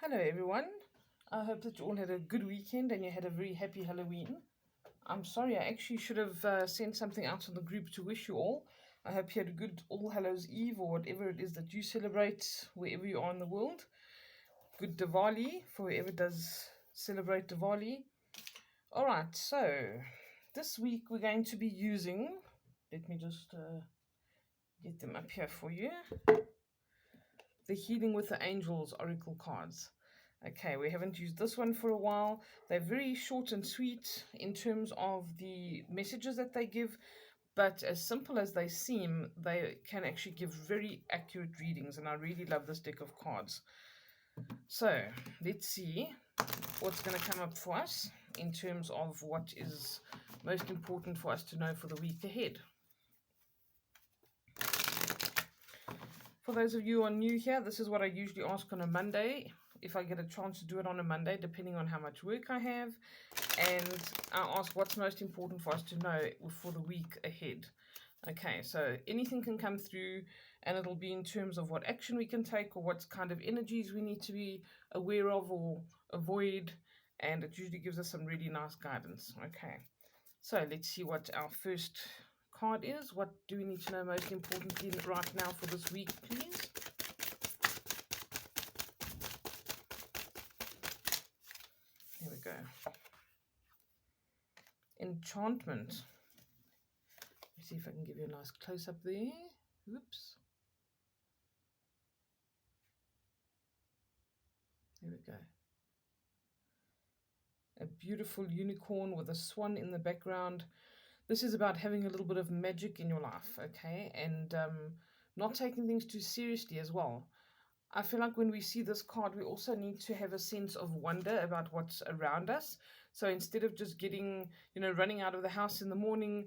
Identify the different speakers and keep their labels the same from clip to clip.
Speaker 1: Hello everyone. I hope that you all had a good weekend and you had a very happy Halloween. I'm sorry, I actually should have sent something out on the group to wish you all. I hope you had a good All Hallows Eve or whatever it is that you celebrate wherever you are in the world. Good Diwali for whoever does celebrate Diwali. Alright, so this week we're going to be using, let me just get them up here for you, the Healing with the Angels Oracle cards. Okay, we haven't used this one for a while. They're very short and sweet in terms of the messages that they give, but as simple as they seem, they can actually give very accurate readings, and I really love this deck of cards. So, let's see what's going to come up for us in terms of what is most important for us to know for the week ahead. For those of you who are new here, this is what I usually ask on a Monday, if I get a chance to do it on a Monday, depending on how much work I have. And I ask what's most important for us to know for the week ahead. Okay, so anything can come through, and it'll be in terms of what action we can take or what kind of energies we need to be aware of or avoid. And it usually gives us some really nice guidance. Okay, so let's see what our first card is. What do we need to know most importantly right now for this week, please? Here we go. Enchantment. Let me see if I can give you a nice close-up there. Oops. There we go. A beautiful unicorn with a swan in the background. This is about having a little bit of magic in your life, okay? And not taking things too seriously as well. I feel like when we see this card, we also need to have a sense of wonder about what's around us. So instead of just getting, running out of the house in the morning,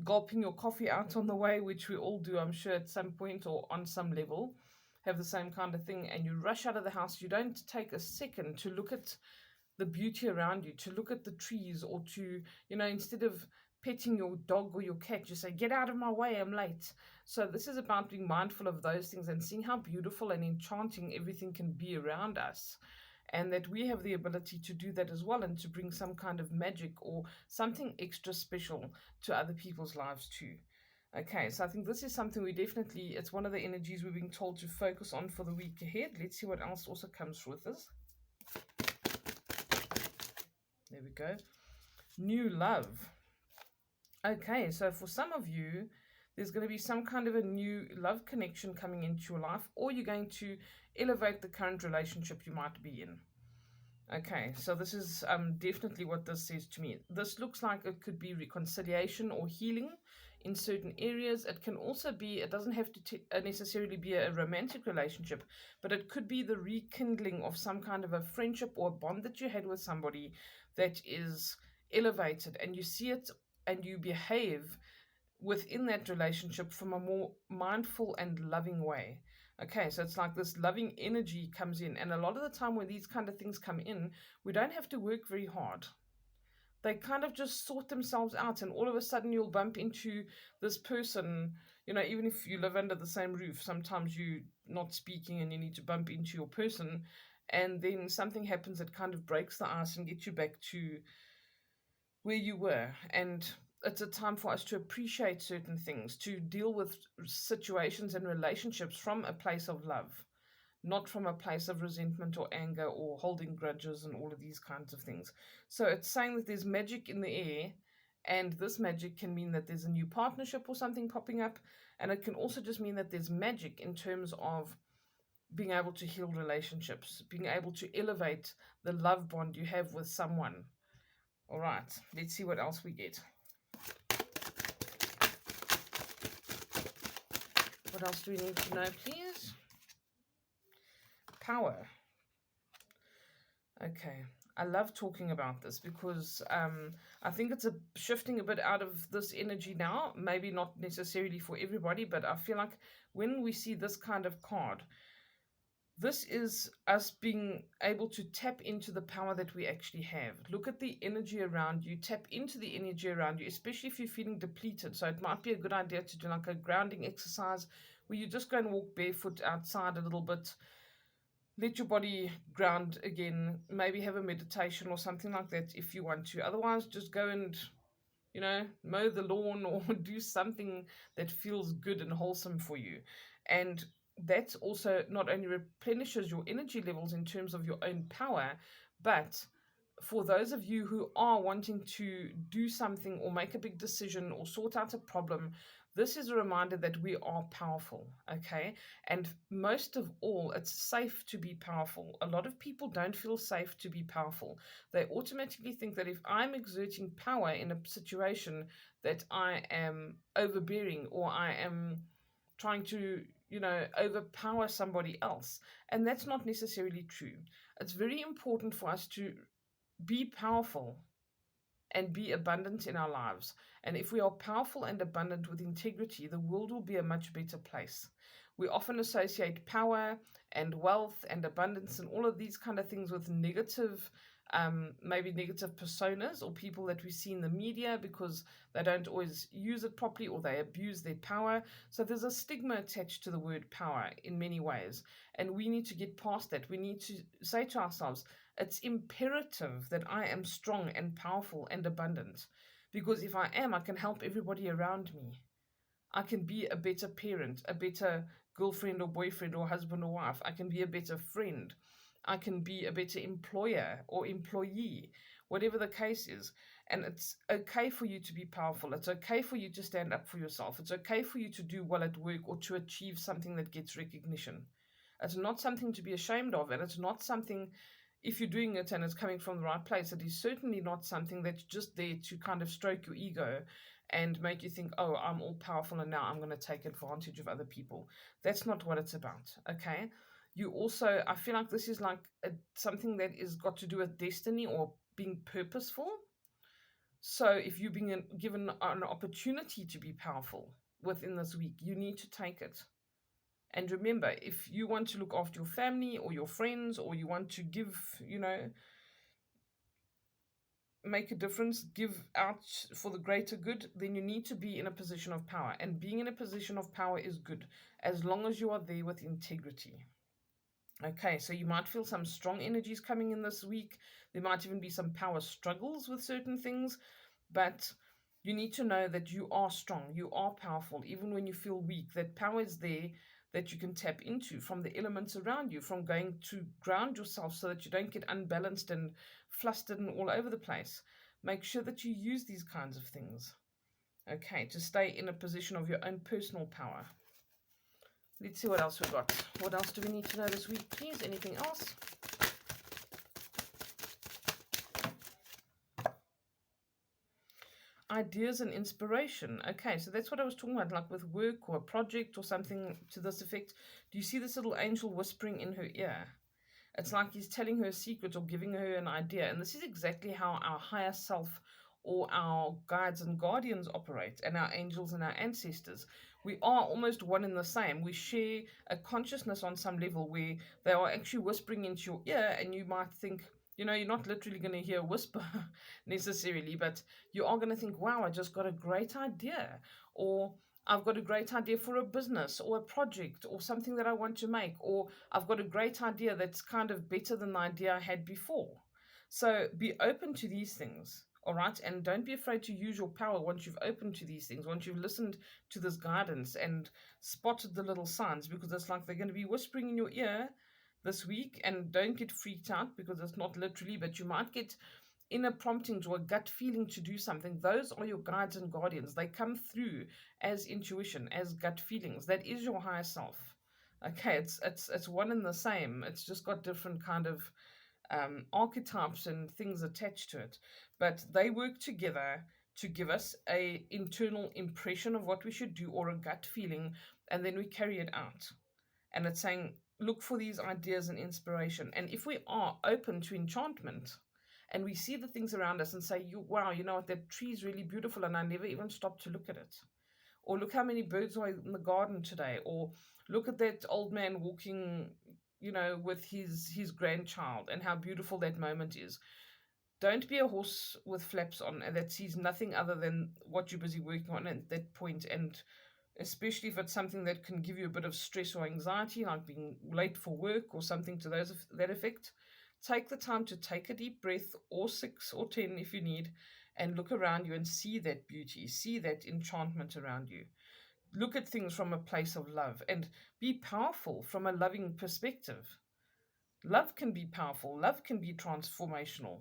Speaker 1: gulping your coffee out on the way, which we all do, I'm sure, at some point or on some level, have the same kind of thing, and you rush out of the house, you don't take a second to look at the beauty around you, to look at the trees, or to, instead of petting your dog or your cat, you say, get out of my way, I'm late. So this is about being mindful of those things and seeing how beautiful and enchanting everything can be around us, and that we have the ability to do that as well, and to bring some kind of magic or something extra special to other people's lives too. Okay, so I think this is something it's one of the energies we're being told to focus on for the week ahead. Let's see what else also comes with this. There we go. New love. Okay, so for some of you, there's going to be some kind of a new love connection coming into your life, or you're going to elevate the current relationship you might be in. Okay, so this is definitely what this says to me. This looks like it could be reconciliation or healing in certain areas. It can also be, it doesn't have to necessarily be a romantic relationship, but it could be the rekindling of some kind of a friendship or a bond that you had with somebody that is elevated, and you see it and you behave within that relationship from a more mindful and loving way. Okay, so it's like this loving energy comes in, and a lot of the time when these kind of things come in, we don't have to work very hard. They kind of just sort themselves out, and all of a sudden you'll bump into this person. Even if you live under the same roof, sometimes you're not speaking and you need to bump into your person, and then something happens that kind of breaks the ice and gets you back to where you were. And it's a time for us to appreciate certain things, to deal with situations and relationships from a place of love, not from a place of resentment or anger or holding grudges and all of these kinds of things. So it's saying that there's magic in the air, and this magic can mean that there's a new partnership or something popping up, and it can also just mean that there's magic in terms of being able to heal relationships, being able to elevate the love bond you have with someone. All right, let's see what else we get. What else do we need to know, please? Power. Okay, I love talking about this because I think it's shifting a bit out of this energy now. Maybe not necessarily for everybody, but I feel like when we see this kind of card, this is us being able to tap into the power that we actually have. Look at the energy around you, tap into the energy around you, especially if you're feeling depleted. So it might be a good idea to do like a grounding exercise where you just go and walk barefoot outside a little bit, let your body ground again. Maybe have a meditation or something like that if you want to. Otherwise, just go and, mow the lawn or do something that feels good and wholesome for you. And that also not only replenishes your energy levels in terms of your own power, but for those of you who are wanting to do something or make a big decision or sort out a problem, this is a reminder that we are powerful, okay? And most of all, it's safe to be powerful. A lot of people don't feel safe to be powerful. They automatically think that if I'm exerting power in a situation, that I am overbearing or I am trying to, overpower somebody else. And that's not necessarily true. It's very important for us to be powerful and be abundant in our lives. And if we are powerful and abundant with integrity, the world will be a much better place. We often associate power and wealth and abundance and all of these kind of things with negative, maybe negative personas or people that we see in the media because they don't always use it properly or they abuse their power. So there's a stigma attached to the word power in many ways. And we need to get past that. We need to say to ourselves, it's imperative that I am strong and powerful and abundant. Because if I am, I can help everybody around me. I can be a better parent, a better girlfriend or boyfriend or husband or wife. I can be a better friend. I can be a better employer or employee, whatever the case is. And it's okay for you to be powerful. It's okay for you to stand up for yourself. It's okay for you to do well at work or to achieve something that gets recognition. It's not something to be ashamed of, and it's not something, if you're doing it and it's coming from the right place, it is certainly not something that's just there to kind of stroke your ego and make you think, oh, I'm all powerful and now I'm going to take advantage of other people. That's not what it's about, okay? You also, I feel like this is like something that is got to do with destiny or being purposeful. So if you're being given an opportunity to be powerful within this week, you need to take it. And remember, if you want to look after your family or your friends, or you want to give, make a difference, give out for the greater good, then you need to be in a position of power. And being in a position of power is good as long as you are there with integrity. Okay, so you might feel some strong energies coming in this week. There might even be some power struggles with certain things, but you need to know that you are strong, you are powerful, even when you feel weak. That power is there that you can tap into from the elements around you, from going to ground yourself so that you don't get unbalanced and flustered and all over the place. Make sure that you use these kinds of things, okay, to stay in a position of your own personal power. Let's see what else we got. What else do we need to know this week, please? Anything else? Ideas and inspiration. Okay, so that's what I was talking about, like with work or a project or something to this effect. Do you see this little angel whispering in her ear? It's like he's telling her a secret or giving her an idea. And this is exactly how our higher self or our guides and guardians operate, and our angels and our ancestors. We are almost one and the same. We share a consciousness on some level where they are actually whispering into your ear, and you might think, you're not literally going to hear a whisper necessarily, but you are going to think, wow, I just got a great idea. Or I've got a great idea for a business or a project or something that I want to make, or I've got a great idea that's kind of better than the idea I had before. So be open to these things, all right? And don't be afraid to use your power once you've opened to these things, once you've listened to this guidance and spotted the little signs, because it's like they're going to be whispering in your ear this week. And don't get freaked out because it's not literally, but you might get inner promptings or a gut feeling to do something. Those are your guides and guardians. They come through as intuition, as gut feelings. That is your higher self. Okay, it's one and the same. It's just got different kind of archetypes and things attached to it, but they work together to give us a internal impression of what we should do or a gut feeling, and then we carry it out. And it's saying, look for these ideas and inspiration. And if we are open to enchantment and we see the things around us and say, wow, you know what, that tree is really beautiful and I never even stopped to look at it. Or look how many birds are in the garden today. Or look at that old man walking, with his grandchild and how beautiful that moment is. Don't be a horse with flaps on and that sees nothing other than what you're busy working on at that point, and especially if it's something that can give you a bit of stress or anxiety, like being late for work or something to that effect. Take the time to take a deep breath, or 6 or 10 if you need, and look around you and see that beauty, see that enchantment around you. Look at things from a place of love and be powerful from a loving perspective. Love can be powerful, love can be transformational.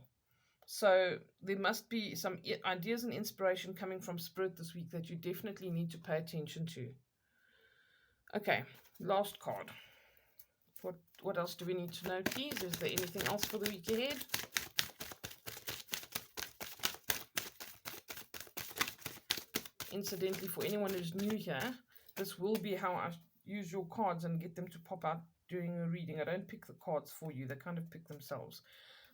Speaker 1: So there must be some ideas and inspiration coming from spirit this week that you definitely need to pay attention to. Okay, last card. What else do we need to know, please? Is there anything else for the week ahead? Incidentally, for anyone who's new here, this will be how I use your cards and get them to pop out during a reading. I don't pick the cards for you. They kind of pick themselves.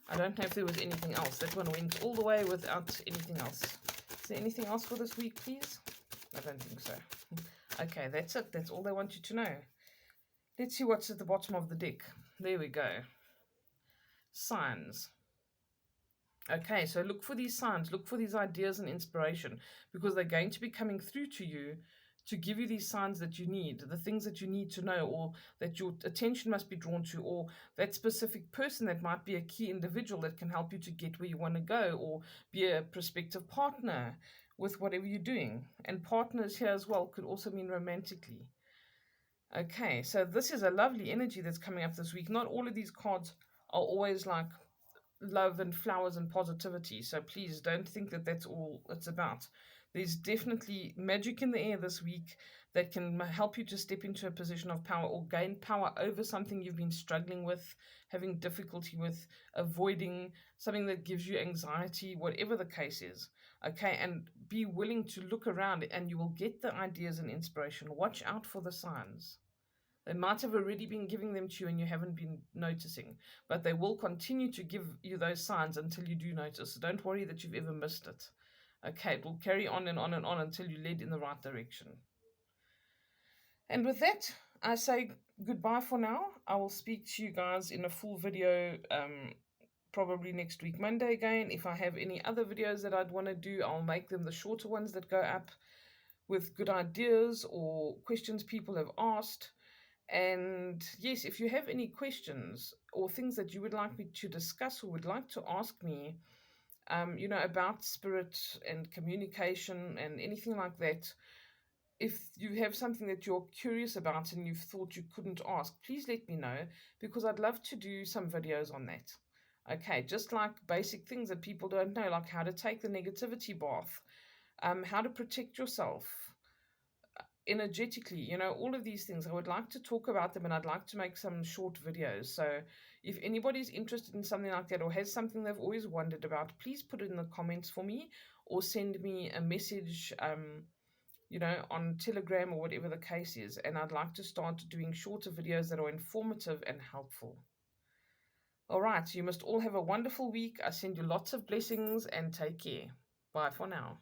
Speaker 1: I don't know if there was anything else. That one went all the way without anything else. Is there anything else for this week, please? I don't think so. Okay, that's it. That's all they want you to know. Let's see what's at the bottom of the deck. There we go. Signs. Okay, so look for these signs. Look for these ideas and inspiration, because they're going to be coming through to you to give you these signs that you need, the things that you need to know, or that your attention must be drawn to, or that specific person that might be a key individual that can help you to get where you want to go, or be a prospective partner with whatever you're doing. And partners here as well could also mean romantically. Okay, so this is a lovely energy that's coming up this week. Not all of these cards are always like love and flowers and positivity, so please don't think that that's all it's about. There's definitely magic in the air this week that can help you to step into a position of power or gain power over something you've been struggling with, having difficulty with, avoiding, something that gives you anxiety, whatever the case is. Okay, and be willing to look around and you will get the ideas and inspiration. Watch out for the signs. They might have already been giving them to you and you haven't been noticing, but they will continue to give you those signs until you do notice. So don't worry that you've ever missed it. Okay, it will carry on and on and on until you're led in the right direction. And with that, I say goodbye for now. I will speak to you guys in a full video probably next week, Monday again. If I have any other videos that I'd want to do, I'll make them the shorter ones that go up with good ideas or questions people have asked. And yes, if you have any questions or things that you would like me to discuss or would like to ask me, about spirit and communication and anything like that, if you have something that you're curious about and you've thought you couldn't ask, please let me know, because I'd love to do some videos on that. Okay, just like basic things that people don't know, like how to take the negativity bath, how to protect yourself energetically, all of these things. I would like to talk about them and I'd like to make some short videos. So if anybody's interested in something like that or has something they've always wondered about, please put it in the comments for me or send me a message, on Telegram or whatever the case is. And I'd like to start doing shorter videos that are informative and helpful. All right, you must all have a wonderful week. I send you lots of blessings and take care. Bye for now.